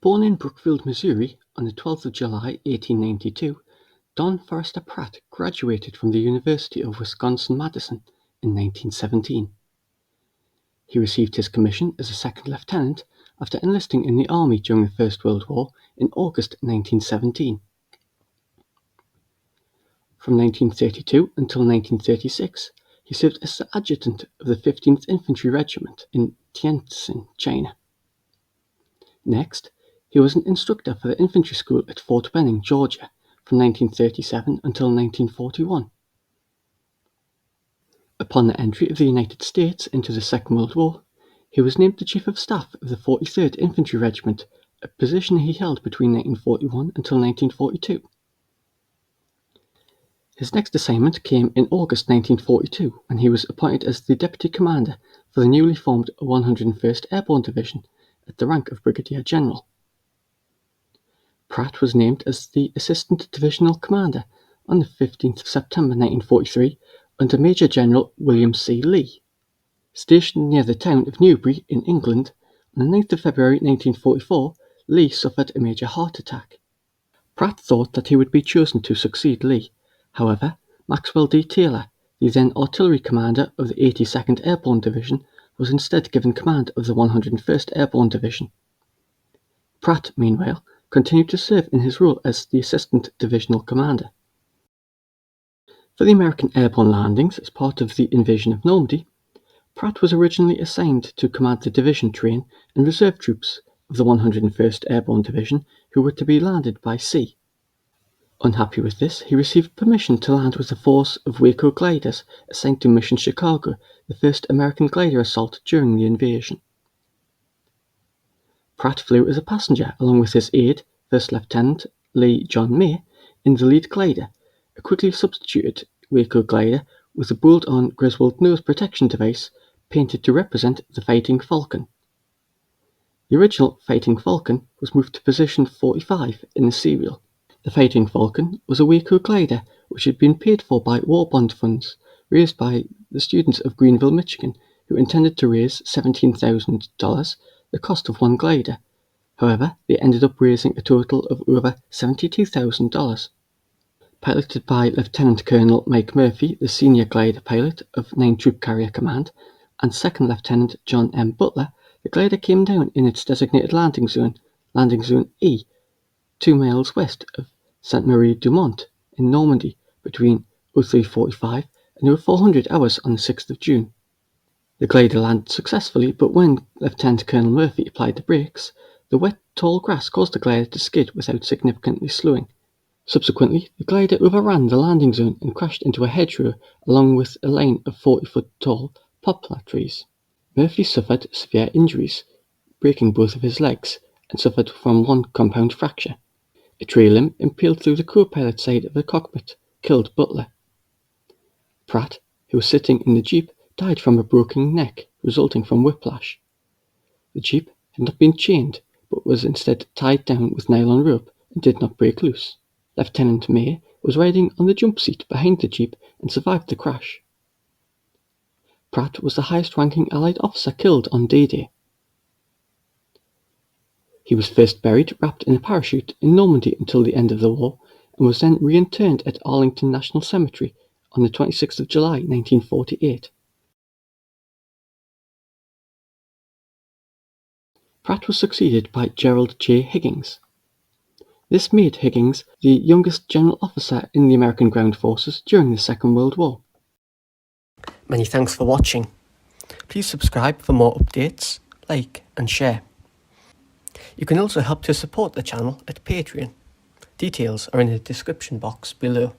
Born in Brookfield, Missouri on the 12th of July 1892, Don Forrester Pratt graduated from the University of Wisconsin-Madison in 1917. He received his commission as a second lieutenant after enlisting in the Army during the First World War in August 1917. From 1932 until 1936, he served as the adjutant of the 15th Infantry Regiment in Tientsin, China. Next, he was an instructor for the infantry school at Fort Benning, Georgia, from 1937 until 1941. Upon the entry of the United States into the Second World War, he was named the Chief of Staff of the 43rd Infantry Regiment, a position he held between 1941 until 1942. His next assignment came in August 1942, when he was appointed as the Deputy Commander for the newly formed 101st Airborne Division at the rank of Brigadier General. Pratt was named as the Assistant Divisional Commander on the 15th of September 1943 under Major General William C. Lee. Stationed near the town of Newbury in England, on the 9th of February 1944, Lee suffered a major heart attack. Pratt thought that he would be chosen to succeed Lee. However, Maxwell D. Taylor, the then artillery commander of the 82nd Airborne Division, was instead given command of the 101st Airborne Division. Pratt, meanwhile, continued to serve in his role as the Assistant Divisional Commander. For the American airborne landings as part of the invasion of Normandy, Pratt was originally assigned to command the division train and reserve troops of the 101st Airborne Division who were to be landed by sea. Unhappy with this, he received permission to land with a force of Waco gliders assigned to Mission Chicago, the first American glider assault during the invasion. Pratt flew as a passenger along with his aide, First Lieutenant Lee John May, in the lead glider, a quickly substituted Waco glider with a bolt-on Griswold nose protection device painted to represent the Fighting Falcon. The original Fighting Falcon was moved to position 45 in the serial. The Fighting Falcon was a Waco glider which had been paid for by war bond funds raised by the students of Greenville, Michigan, who intended to raise $17,000, the cost of one glider. However, they ended up raising a total of over $72,000. Piloted by Lieutenant Colonel Mike Murphy, the senior glider pilot of 9 Troop Carrier Command, and Second Lieutenant John M. Butler, the glider came down in its designated landing zone E, 2 miles west of Sainte-Marie-du-Mont in Normandy between 03:45 and 0400 hours on the 6th of June. The glider landed successfully, but when Lieutenant Colonel Murphy applied the brakes, the wet, tall grass caused the glider to skid without significantly slowing. Subsequently, the glider overran the landing zone and crashed into a hedgerow along with a line of 40-foot-tall poplar trees. Murphy suffered severe injuries, breaking both of his legs, and suffered from one compound fracture. A tree limb impaled through the co-pilot side of the cockpit killed Butler. Pratt, who was sitting in the Jeep, died from a broken neck resulting from whiplash. The Jeep had not been chained, but was instead tied down with nylon rope and did not break loose. Lieutenant May was riding on the jump seat behind the Jeep and survived the crash. Pratt was the highest-ranking Allied officer killed on D-Day. He was first buried wrapped in a parachute in Normandy until the end of the war, and was then reinterred at Arlington National Cemetery on the 26th of July 1948. Pratt was succeeded by Gerald J. Higgins. This made Higgins the youngest general officer in the American ground forces during the Second World War. Many thanks for watching. Please subscribe for more updates, like and share. You can also help to support the channel at Patreon. Details are in the description box below.